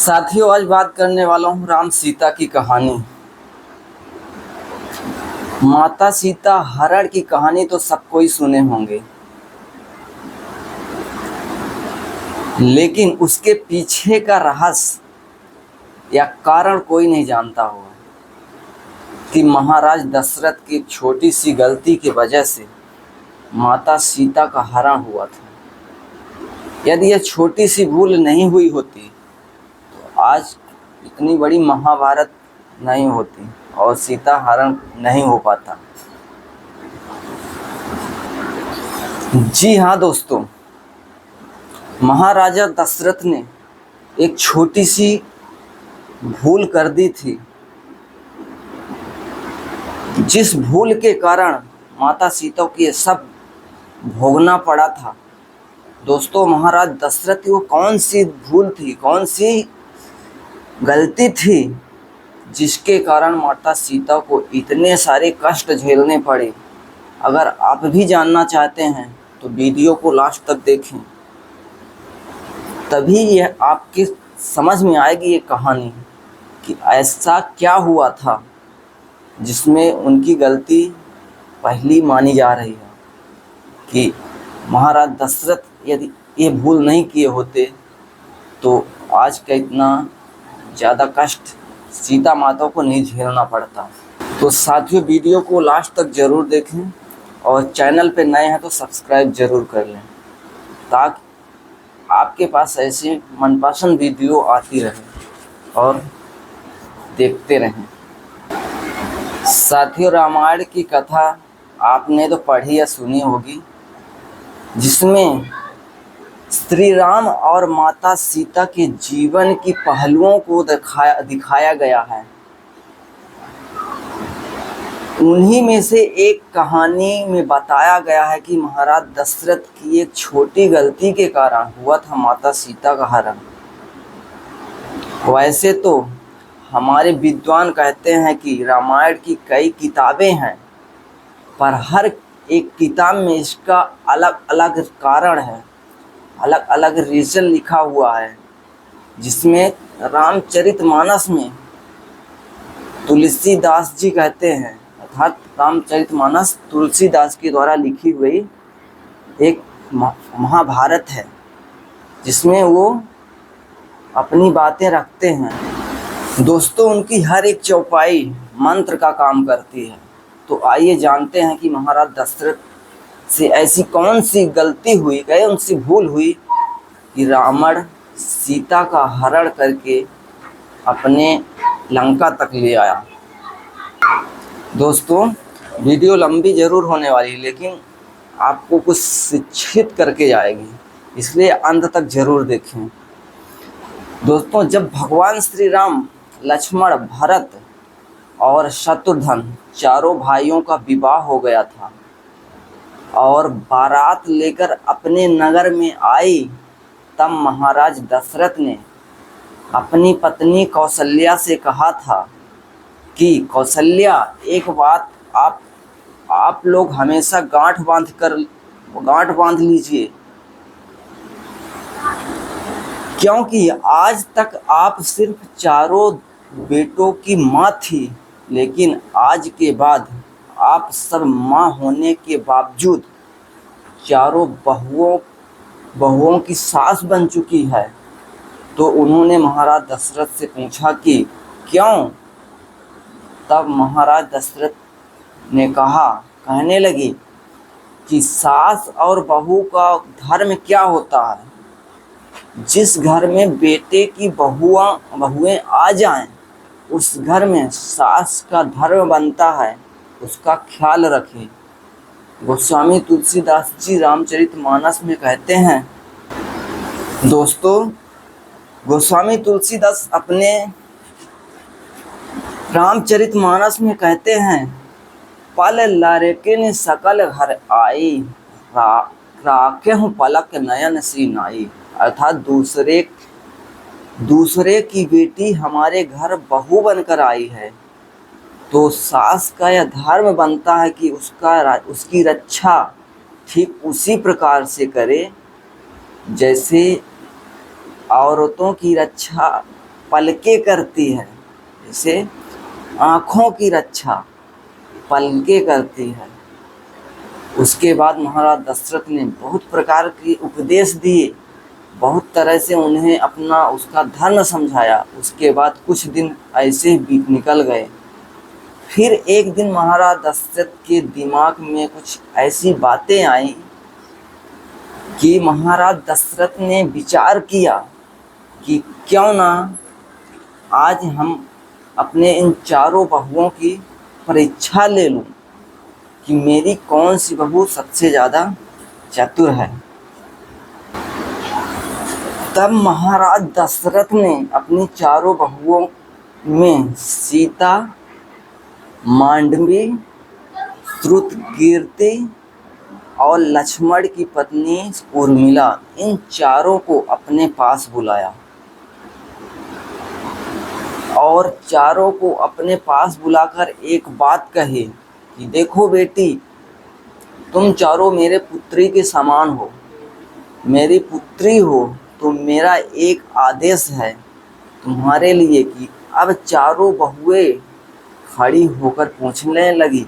साथियों, आज बात करने वाला हूँ राम सीता की कहानी। माता सीता हरण की कहानी तो सबको ही सुने होंगे, लेकिन उसके पीछे का रहस्य या कारण कोई नहीं जानता होगा कि महाराज दशरथ की छोटी सी गलती की वजह से माता सीता का हरण हुआ था। यदि यह छोटी सी भूल नहीं हुई होती तो आज इतनी बड़ी महाभारत नहीं होती और सीता हरण नहीं हो पाता। जी हाँ दोस्तों, महाराजा दशरथ ने एक छोटी सी भूल कर दी थी, जिस भूल के कारण माता सीता को ये सब भोगना पड़ा था। दोस्तों, महाराज दशरथ की वो कौन सी भूल थी, कौन सी गलती थी जिसके कारण माता सीता को इतने सारे कष्ट झेलने पड़े? अगर आप भी जानना चाहते हैं तो वीडियो को लास्ट तक देखें, तभी यह आपकी समझ में आएगी ये कहानी कि ऐसा क्या हुआ था जिसमें उनकी गलती पहली मानी जा रही है। कि महाराज दशरथ यदि ये भूल नहीं किए होते तो आज का इतना ज़्यादा कष्ट सीता माता को नहीं झेलना पड़ता। तो साथियों, वीडियो को लास्ट तक ज़रूर देखें और चैनल पे नए हैं तो सब्सक्राइब ज़रूर कर लें, ताकि आपके पास ऐसी मनपसंद वीडियो आती रहे और देखते रहें। साथियों, रामायण की कथा आपने तो पढ़ी या सुनी होगी, जिसमें श्री राम और माता सीता के जीवन की पहलुओं को दिखाया गया है। उन्हीं में से एक कहानी में बताया गया है कि महाराज दशरथ की एक छोटी गलती के कारण हुआ था माता सीता का हरण। वैसे तो हमारे विद्वान कहते हैं कि रामायण की कई किताबें हैं, पर हर एक किताब में इसका अलग अलग कारण है, अलग अलग रीज़न लिखा हुआ है। जिसमें रामचरितमानस में तुलसीदास जी कहते हैं, अर्थात रामचरितमानस तुलसीदास के द्वारा लिखी हुई एक महाभारत है, जिसमें वो अपनी बातें रखते हैं। दोस्तों, उनकी हर एक चौपाई मंत्र का काम करती है। तो आइए जानते हैं कि महाराज दशरथ से ऐसी कौन सी गलती हुई, कौन सी भूल हुई कि रावण सीता का हरण करके अपने लंका तक ले आया। दोस्तों, वीडियो लंबी ज़रूर होने वाली, लेकिन आपको कुछ शिक्षित करके जाएगी, इसलिए अंत तक ज़रूर देखें। दोस्तों, जब भगवान श्री राम, लक्ष्मण, भरत और शत्रुघ्न चारों भाइयों का विवाह हो गया था और बारात लेकर अपने नगर में आई, तब महाराज दशरथ ने अपनी पत्नी कौशल्या से कहा था कि कौशल्या, एक बात आप लोग हमेशा गांठ बांध लीजिए, क्योंकि आज तक आप सिर्फ चारों बेटों की माँ थी, लेकिन आज के बाद आप सब माँ होने के बावजूद चारों बहुओं की सास बन चुकी है। तो उन्होंने महाराज दशरथ से पूछा कि क्यों? तब महाराज दशरथ ने कहने लगे कि सास और बहू का धर्म क्या होता है। जिस घर में बेटे की बहुएं आ जाएं, उस घर में सास का धर्म बनता है, उसका ख्याल रखें। गोस्वामी तुलसीदास जी रामचरितमानस में कहते हैं। दोस्तों, गोस्वामी तुलसीदास अपने रामचरितमानस में कहते हैं, पल लरकिन सकल घर आई, राखें पलक नयन सी नाई। अर्थात दूसरे की बेटी हमारे घर बहू बनकर आई है, तो सास का यह धर्म बनता है कि उसकी रक्षा ठीक उसी प्रकार से करे जैसे औरतों की रक्षा पलकें करती है, जैसे आँखों की रक्षा पलकें करती है। उसके बाद महाराज दशरथ ने बहुत प्रकार के उपदेश दिए, बहुत तरह से उन्हें अपना उसका धर्म समझाया। उसके बाद कुछ दिन ऐसे बीत निकल गए। फिर एक दिन महाराज दशरथ के दिमाग में कुछ ऐसी बातें आई कि महाराज दशरथ ने विचार किया कि क्यों ना आज हम अपने इन चारों बहुओं की परीक्षा ले लूं कि मेरी कौन सी बहू सबसे ज़्यादा चतुर है। तब महाराज दशरथ ने अपनी चारों बहुओं में सीता, मांडवी, श्रुतकीर्ति और लक्ष्मण की पत्नी उर्मिला, इन चारों को अपने पास बुलाया और चारों को अपने पास बुलाकर एक बात कही कि देखो बेटी, तुम चारों मेरे पुत्री के समान हो, मेरी पुत्री हो, तो मेरा एक आदेश है तुम्हारे लिए कि अब चारों बहुएं खड़ी होकर पूछने लगी,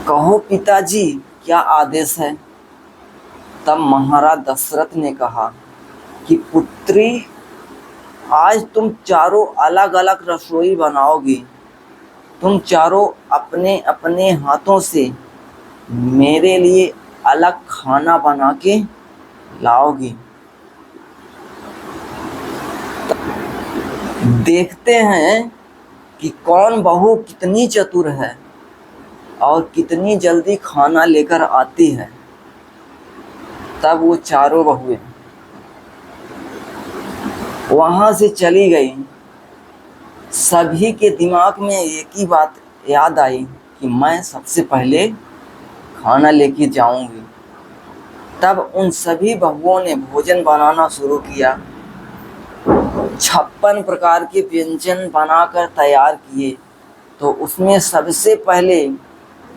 कहो पिताजी क्या आदेश है। तब महाराज दशरथ ने कहा कि पुत्री, आज तुम चारों अलग अलग रसोई बनाओगी। तुम चारों अपने अपने हाथों से मेरे लिए अलग खाना बना के लाओगी। देखते हैं कि कौन बहू कितनी चतुर है और कितनी जल्दी खाना लेकर आती है। तब वो चारों बहुएं वहाँ से चली गई। सभी के दिमाग में एक ही बात याद आई कि मैं सबसे पहले खाना लेके जाऊंगी। तब उन सभी बहुओं ने भोजन बनाना शुरू किया। 56 प्रकार के व्यंजन बनाकर तैयार किए। तो उसमें सबसे पहले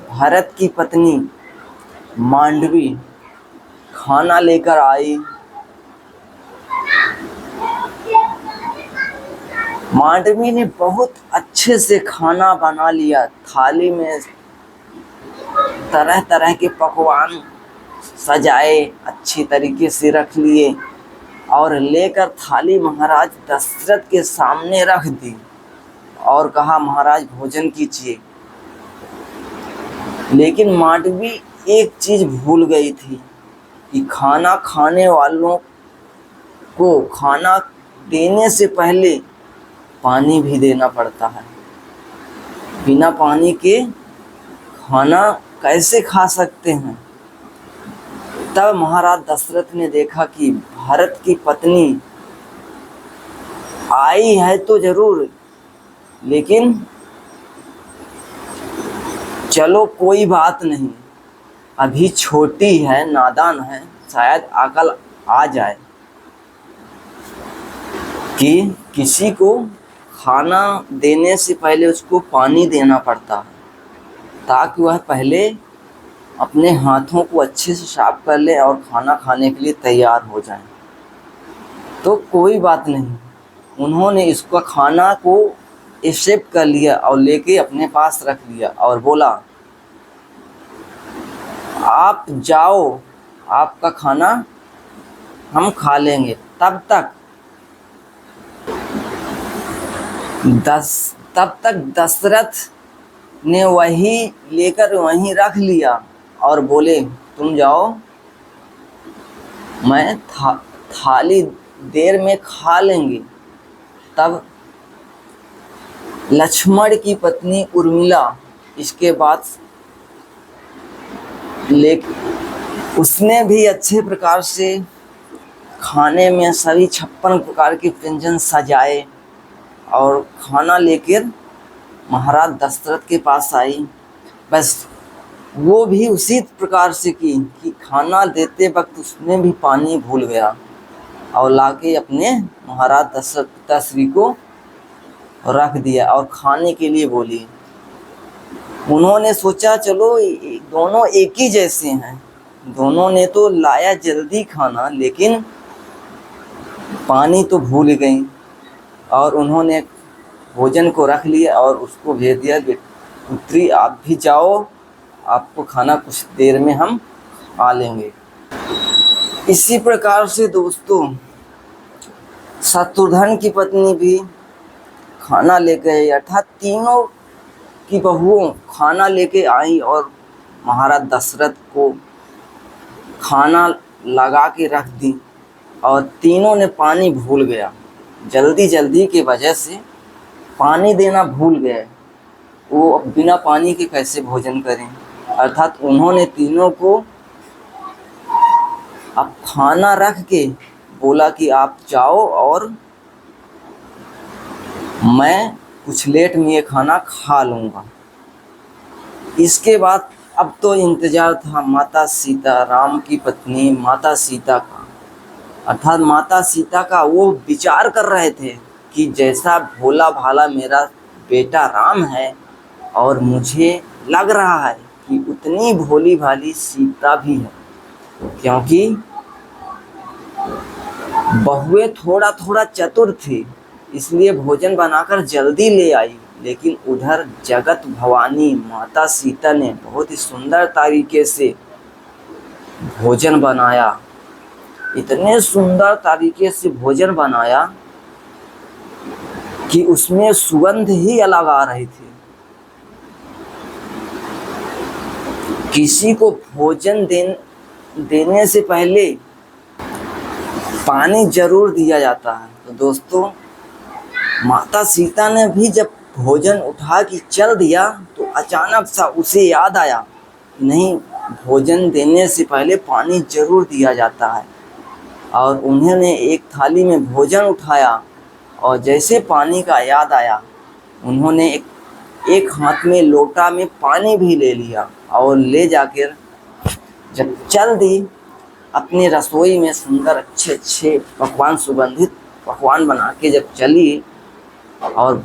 भरत की पत्नी मांडवी खाना लेकर आई। मांडवी ने बहुत अच्छे से खाना बना लिया। थाली में तरह तरह के पकवान सजाए, अच्छी तरीके से रख लिए और लेकर थाली महाराज दशरथ के सामने रख दी और कहा, महाराज भोजन कीजिए। लेकिन मांडवी एक चीज़ भूल गई थी कि खाना खाने वालों को खाना देने से पहले पानी भी देना पड़ता है। बिना पानी के खाना कैसे खा सकते हैं। तब महाराज दशरथ ने देखा कि भरत की पत्नी आई है तो जरूर, लेकिन चलो कोई बात नहीं, अभी छोटी है, नादान है, शायद अकल आ जाए कि किसी को खाना देने से पहले उसको पानी देना पड़ता है ताकि वह पहले अपने हाथों को अच्छे से साफ कर ले और खाना खाने के लिए तैयार हो जाए। तो कोई बात नहीं, उन्होंने इसका खाना को एक्सेप्ट कर लिया और लेके अपने पास रख लिया और बोला, आप जाओ, आपका खाना हम खा लेंगे। तब तक दशरथ ने वही लेकर वहीं रख लिया और बोले, तुम जाओ, मैं थाली देर में खा लेंगे। तब लक्ष्मण की पत्नी उर्मिला इसके बाद उसने भी अच्छे प्रकार से खाने में सभी 56 प्रकार के व्यंजन सजाए और खाना लेकर महाराज दशरथ के पास आई। बस वो भी उसी प्रकार से की कि खाना देते वक्त उसने भी पानी भूल गया और लाके अपने महाराज दशरथ पिताश्री को रख दिया और खाने के लिए बोली। उन्होंने सोचा चलो दोनों एक ही जैसे हैं, दोनों ने तो लाया जल्दी खाना, लेकिन पानी तो भूल गई। और उन्होंने भोजन को रख लिया और उसको भेज दिया, पुत्री आप भी जाओ, आपको खाना कुछ देर में हम खा लेंगे। इसी प्रकार से दोस्तों शत्रुघ्न की पत्नी भी खाना लेके आई, अर्थात तीनों की बहुओं खाना लेके आई और महाराज दशरथ को खाना लगा के रख दी और तीनों ने पानी भूल गया। जल्दी की वजह से पानी देना भूल गए, वो अब बिना पानी के कैसे भोजन करें। अर्थात उन्होंने तीनों को अब खाना रख के बोला कि आप जाओ और मैं कुछ लेट में ये खाना खा लूँगा। इसके बाद अब तो इंतज़ार था माता सीता, राम की पत्नी माता सीता का, अर्थात माता सीता का। वो विचार कर रहे थे कि जैसा भोला भाला मेरा बेटा राम है और मुझे लग रहा है कि उतनी भोली भाली सीता भी है, क्योंकि बहुएं थोड़ा थोड़ा चतुर थी, इसलिए भोजन बनाकर जल्दी ले आई। लेकिन उधर जगत भवानी माता सीता ने बहुत ही सुंदर तरीके से भोजन बनाया, इतने सुंदर तरीके से भोजन बनाया कि उसमें सुगंध ही अलग आ रही थी। किसी को भोजन देने से पहले पानी जरूर दिया जाता है। तो दोस्तों माता सीता ने भी जब भोजन उठा के चल दिया तो अचानक सा उसे याद आया, नहीं भोजन देने से पहले पानी जरूर दिया जाता है। और उन्होंने एक थाली में भोजन उठाया और जैसे पानी का याद आया उन्होंने एक हाथ में लोटा में पानी भी ले लिया और ले जाकर जब चल दी अपनी रसोई में सुंदर अच्छे पकवान, सुगंधित पकवान बना के जब चली और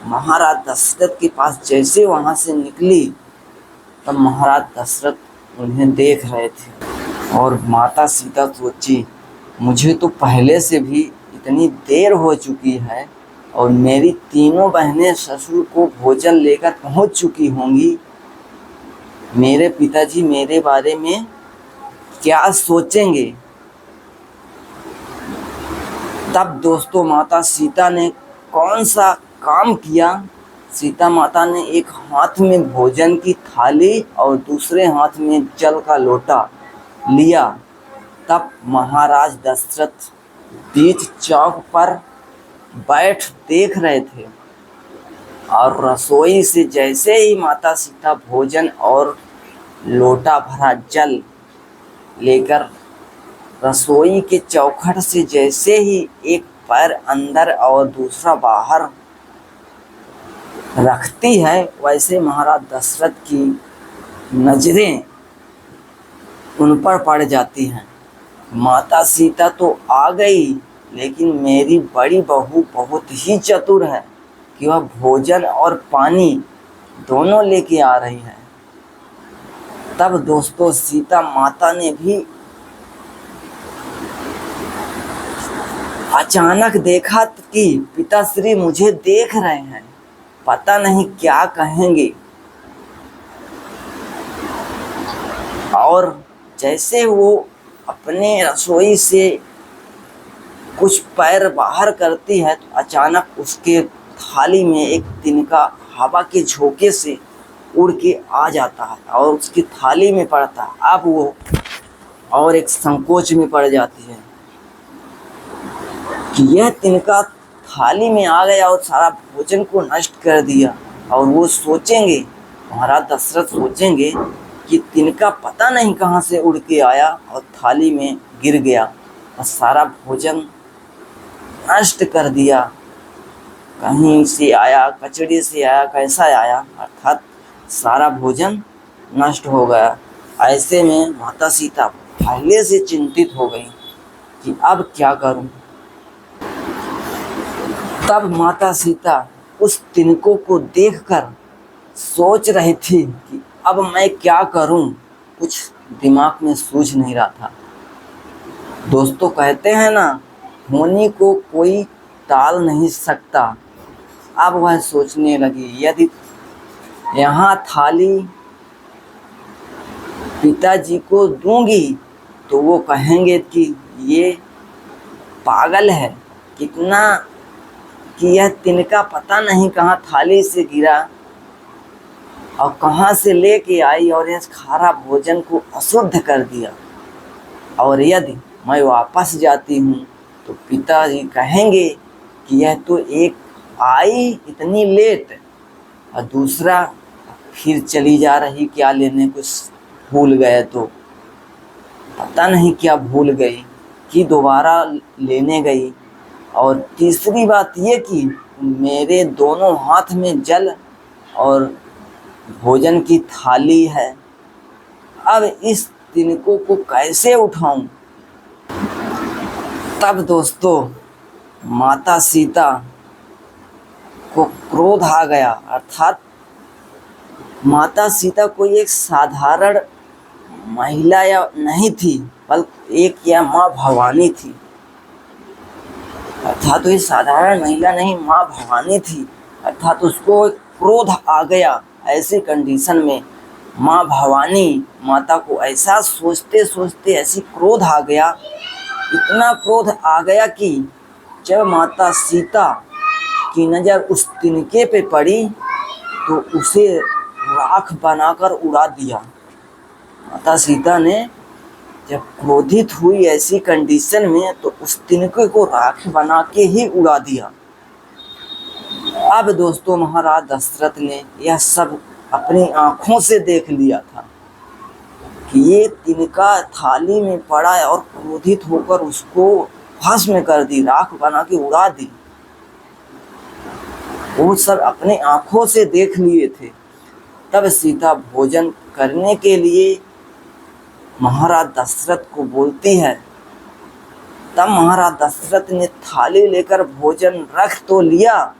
महाराज दशरथ के पास जैसे वहाँ से निकली तब महाराज दशरथ उन्हें देख रहे थे और माता सीता सोची मुझे तो पहले से भी इतनी देर हो चुकी है और मेरी तीनों बहनें ससुर को भोजन लेकर पहुँच चुकी होंगी, मेरे पिताजी मेरे बारे में क्या सोचेंगे। तब दोस्तों माता सीता ने कौन सा काम किया, सीता माता ने एक हाथ में भोजन की थाली और दूसरे हाथ में जल का लोटा लिया। तब महाराज दशरथ बीच चौक पर बैठ देख रहे थे और रसोई से जैसे ही माता सीता भोजन और लोटा भरा जल लेकर रसोई के चौखट से जैसे ही एक पैर अंदर और दूसरा बाहर रखती है, वैसे महाराज दशरथ की नजरें उन पर पड़ जाती हैं। माता सीता तो आ गई, लेकिन मेरी बड़ी बहू बहुत ही चतुर है कि वह भोजन और पानी दोनों लेके आ रही है। तब दोस्तों सीता माता ने भी अचानक देखा कि पिताश्री मुझे देख रहे हैं, पता नहीं क्या कहेंगे। और जैसे वो अपने रसोई से कुछ पैर बाहर करती है तो अचानक उसके थाली में एक तिनका हवा के झोंके से उड़ के आ जाता है और उसकी थाली में पड़ता है। अब वो और एक संकोच में पड़ जाती है कि यह तिनका थाली में आ गया और सारा भोजन को नष्ट कर दिया। और वो सोचेंगे, महाराज दशरथ सोचेंगे कि तिनका पता नहीं कहाँ से उड़ के आया और थाली में गिर गया और सारा भोजन नष्ट कर दिया। कहीं से आया, कचड़े से आया, कैसा आया, अर्थात सारा भोजन नष्ट हो गया। ऐसे में माता सीता पहले से चिंतित हो गई कि अब क्या करूं। तब माता सीता उस तिनकों को देखकर सोच रही थी कि अब मैं क्या करूं, कुछ दिमाग में सूझ नहीं रहा था। दोस्तों कहते हैं ना, होनी को कोई टाल नहीं सकता। अब वह सोचने लगी, यदि यहाँ थाली पिताजी को दूंगी तो वो कहेंगे कि ये पागल है, कितना कि यह तिनका पता नहीं कहाँ थाली से गिरा और कहाँ से लेके आई और इस खारा भोजन को अशुद्ध कर दिया। और यदि मैं वापस जाती हूँ तो पिताजी कहेंगे कि यह तो एक आई इतनी लेट और दूसरा फिर चली जा रही क्या लेने, कुछ भूल गए तो पता नहीं क्या भूल गई कि दोबारा लेने गई। और तीसरी बात ये कि मेरे दोनों हाथ में जल और भोजन की थाली है, अब इस तिनको को कैसे उठाऊं। तब दोस्तों माता सीता को क्रोध आ गया, अर्थात माता सीता कोई एक साधारण महिला या नहीं थी, बल्कि एक या माँ भवानी थी। अर्थात तो ये साधारण महिला नहीं, माँ भवानी थी। अर्थात उसको क्रोध आ गया। ऐसी कंडीशन में माँ भवानी माता को ऐसा सोचते सोचते ऐसी क्रोध आ गया, इतना क्रोध आ गया कि जब माता सीता की नज़र उस तिनके पे पड़ी तो उसे राख बनाकर उड़ा दिया। माता सीता ने जब क्रोधित हुई ऐसी कंडीशन में तो उस तिनके को राख बना के ही उड़ा दिया। अब दोस्तों महाराज दशरथ ने यह सब अपनी आँखों से देख लिया था कि ये तिनका थाली में पड़ा है और क्रोधित होकर उसको भस्म कर दी, राख बना के उड़ा दी। वो सब अपने आँखों से देख लिए थे। तब सीता भोजन करने के लिए महाराज दशरथ को बोलती है। तब महाराज दशरथ ने थाली लेकर भोजन रख तो लिया।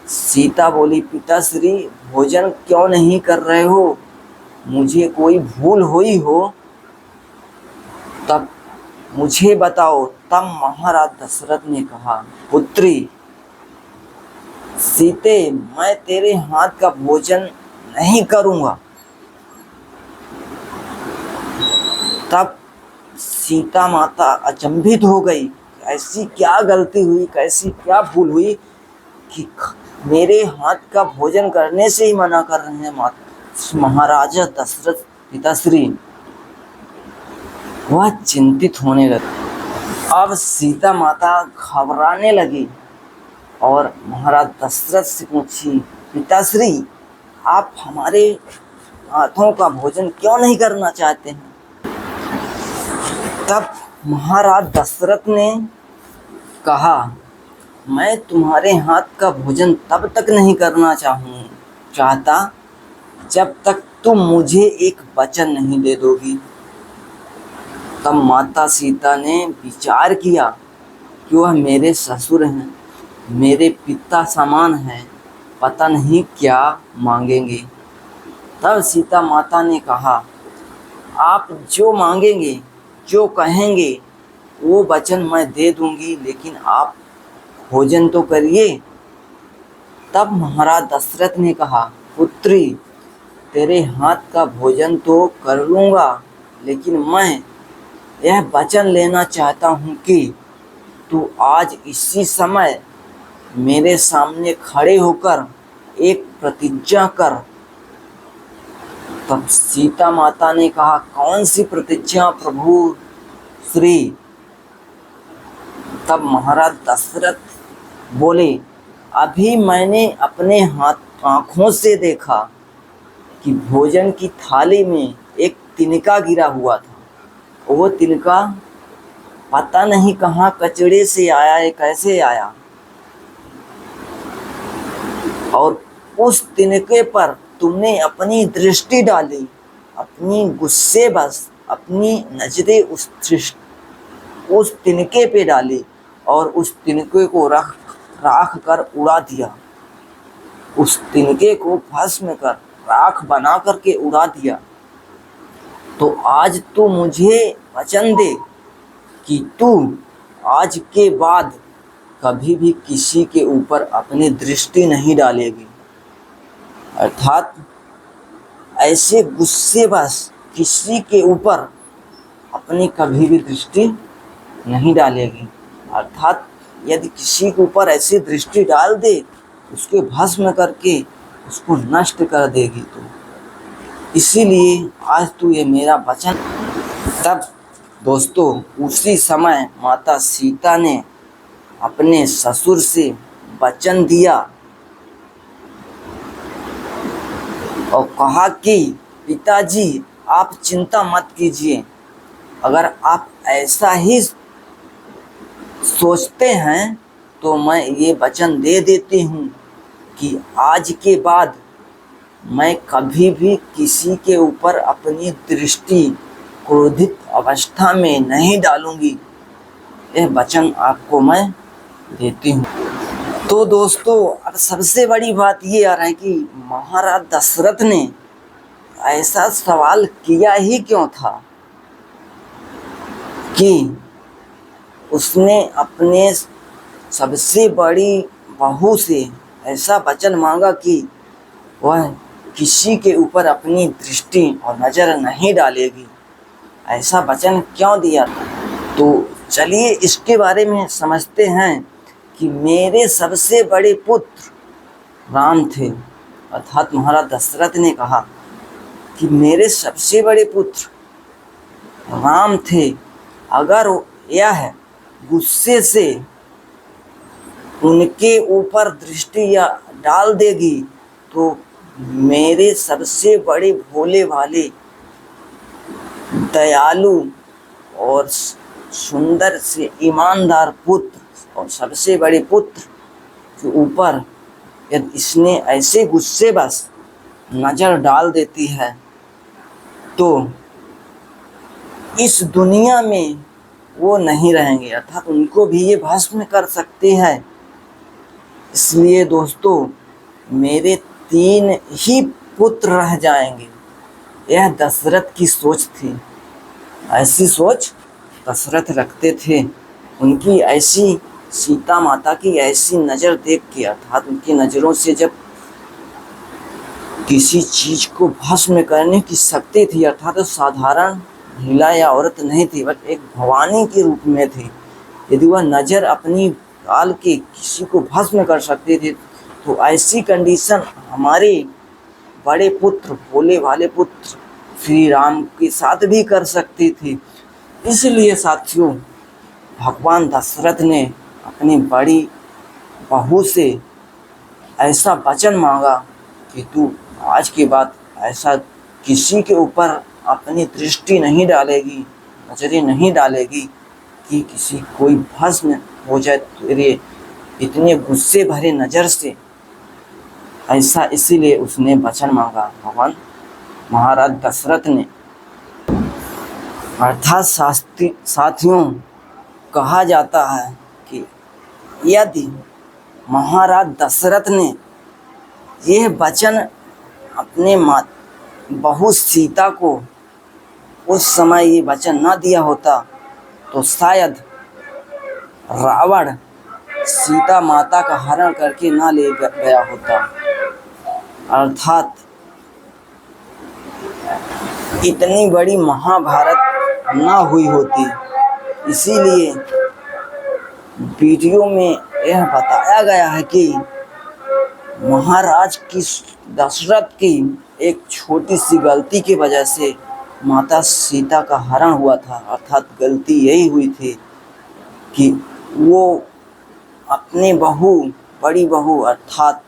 सीता बोली, पिताश्री भोजन क्यों नहीं कर रहे हो, मुझे कोई भूल हुई हो तब मुझे बताओ। तब महाराज दशरथ ने कहा, पुत्री सीते, मैं तेरे हाथ का भोजन नहीं करूँगा। तब सीता माता अचंभित हो गई, ऐसी क्या गलती हुई, कैसी क्या भूल हुई कि मेरे हाथ का भोजन करने से ही मना कर रहे हैं महाराजा दशरथ पिताश्री। वह चिंतित होने लगी। अब सीता माता घबराने लगी और महाराज दशरथ से पूछी, पिताश्री आप हमारे हाथों का भोजन क्यों नहीं करना चाहते हैं। तब महाराज दशरथ ने कहा, मैं तुम्हारे हाथ का भोजन तब तक नहीं करना चाहता जब तक तुम मुझे एक वचन नहीं दे दोगी। तब माता सीता ने विचार किया कि वह मेरे ससुर हैं, मेरे पिता समान हैं, पता नहीं क्या मांगेंगे। तब सीता माता ने कहा, आप जो मांगेंगे, जो कहेंगे वो वचन मैं दे दूंगी, लेकिन आप भोजन तो करिए। तब महाराज दशरथ ने कहा, पुत्री तेरे हाथ का भोजन तो कर लूँगा, लेकिन मैं यह वचन लेना चाहता हूँ कि तू आज इसी समय मेरे सामने खड़े होकर एक प्रतिज्ञा कर। तब सीता माता ने कहा, कौन सी प्रतिज्ञा प्रभु श्री। तब महाराज दशरथ बोले, अभी मैंने अपने आँखों से देखा कि भोजन की थाली में एक तिनका गिरा हुआ था। वो तिनका पता नहीं कहाँ कचड़े से आया है, कैसे आया, और उस तिनके पर तुमने अपनी दृष्टि डाली, अपनी गुस्से बस अपनी नजरें उस तिनके पे डाली और उस तिनके को राख कर उड़ा दिया। उस तिनके को भस्म कर राख बना करके उड़ा दिया। तो आज तू मुझे वचन दे कि तू आज के बाद कभी भी किसी के ऊपर अपनी दृष्टि नहीं डालेगी। अर्थात ऐसे गुस्सेबाज किसी के ऊपर अपनी कभी भी दृष्टि नहीं डालेगी। अर्थात यदि किसी के ऊपर ऐसी दृष्टि डाल दे, उसके भस्म करके उसको नष्ट कर देगी। तो इसीलिए आज तू ये मेरा वचन। तब दोस्तों उसी समय माता सीता ने अपने ससुर से वचन दिया और कहा कि पिताजी आप चिंता मत कीजिए, अगर आप ऐसा ही सोचते हैं तो मैं ये वचन दे देती हूँ कि आज के बाद मैं कभी भी किसी के ऊपर अपनी दृष्टि क्रोधित अवस्था में नहीं डालूंगी। यह वचन आपको मैं देती हूँ। तो दोस्तों अब सबसे बड़ी बात ये आ रहा है कि महाराज दशरथ ने ऐसा सवाल किया ही क्यों था कि उसने अपने सबसे बड़ी बहू से ऐसा वचन मांगा कि वह किसी के ऊपर अपनी दृष्टि और नज़र नहीं डालेगी। ऐसा वचन क्यों दिया? तो चलिए इसके बारे में समझते हैं कि मेरे सबसे बड़े पुत्र राम थे। अर्थात महाराज दशरथ ने कहा कि मेरे सबसे बड़े पुत्र राम थे, अगर यह गुस्से से उनके ऊपर दृष्टि या डाल देगी तो मेरे सबसे बड़े भोले भाले, दयालु और सुंदर से ईमानदार पुत्र और सबसे बड़े पुत्र के ऊपर यदि इसने ऐसे गुस्से बस नज़र डाल देती है तो इस दुनिया में वो नहीं रहेंगे, अर्थात उनको भी ये भस्म कर सकते हैं। इसलिए दोस्तों मेरे 3 ही पुत्र रह जाएंगे। यह दशरथ की सोच थी, ऐसी सोच दशरथ रखते थे। उनकी ऐसी सीता माता की ऐसी नज़र देख के, अर्थात उनकी नज़रों से जब किसी चीज़ को भस्म करने की शक्ति थी, अर्थात साधारण महिला या औरत नहीं थी, बट एक भवानी के रूप में थी। यदि वह नज़र अपनी डाल के किसी को भस्म कर सकते थे तो ऐसी कंडीशन हमारे बड़े पुत्र, भोले भाले पुत्र श्री राम के साथ भी कर सकती थी। इसलिए साथियों भगवान दशरथ ने अपनी बड़ी बहू से ऐसा वचन मांगा कि तू आज के बाद ऐसा किसी के ऊपर अपनी दृष्टि नहीं डालेगी, नजरें नहीं डालेगी कि किसी कोई भस्म हो जाए तेरे इतने गुस्से भरे नज़र से। ऐसा इसीलिए उसने वचन मांगा भगवान महाराज दशरथ ने। अर्थात साथियों कहा जाता है कि यदि महाराज दशरथ ने यह वचन अपने बहू सीता को उस समय ये वचन न दिया होता तो शायद रावण सीता माता का हरण करके ना ले गया होता। अर्थात इतनी बड़ी महाभारत ना हुई होती। इसीलिए वीडियो में यह बताया गया है कि महाराज की दशरथ की एक छोटी सी गलती की वजह से माता सीता का हरण हुआ था। अर्थात गलती यही हुई थी कि वो अपने बड़ी बहू अर्थात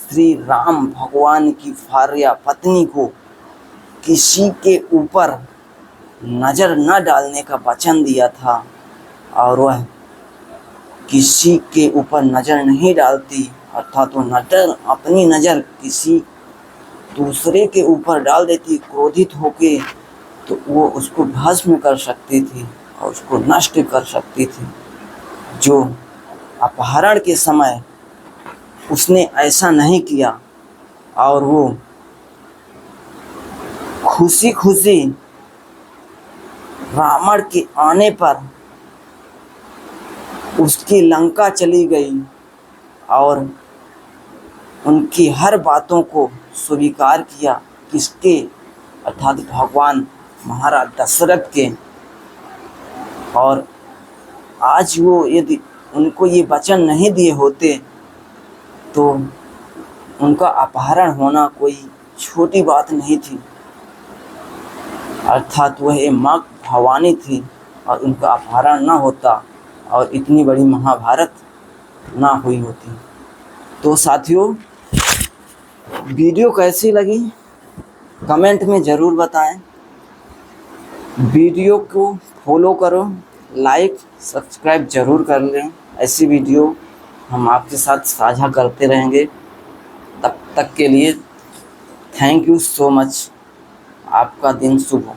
श्री राम भगवान की भार्या पत्नी को किसी के ऊपर नज़र न डालने का वचन दिया था और वह किसी के ऊपर नज़र नहीं डालती। अर्थात वो अपनी नज़र किसी दूसरे के ऊपर डाल देती क्रोधित होके तो वो उसको भस्म कर सकती थी और उसको नष्ट कर सकती थी। जो अपहरण के समय उसने ऐसा नहीं किया और वो खुशी खुशी रावण के आने पर उसकी लंका चली गई और उनकी हर बातों को स्वीकार किया, किसके, अर्थात भगवान महाराज दशरथ के। और आज वो यदि उनको ये वचन नहीं दिए होते तो उनका अपहरण होना कोई छोटी बात नहीं थी। अर्थात वह एक माँ भवानी थी और उनका अपहरण ना होता और इतनी बड़ी महाभारत ना हुई होती। तो साथियों, वीडियो कैसी लगी कमेंट में ज़रूर बताएं। वीडियो को फॉलो करो, लाइक सब्सक्राइब ज़रूर कर लें। ऐसी वीडियो हम आपके साथ साझा करते रहेंगे। तब तक के लिए थैंक यू सो मच। आपका दिन शुभ हो।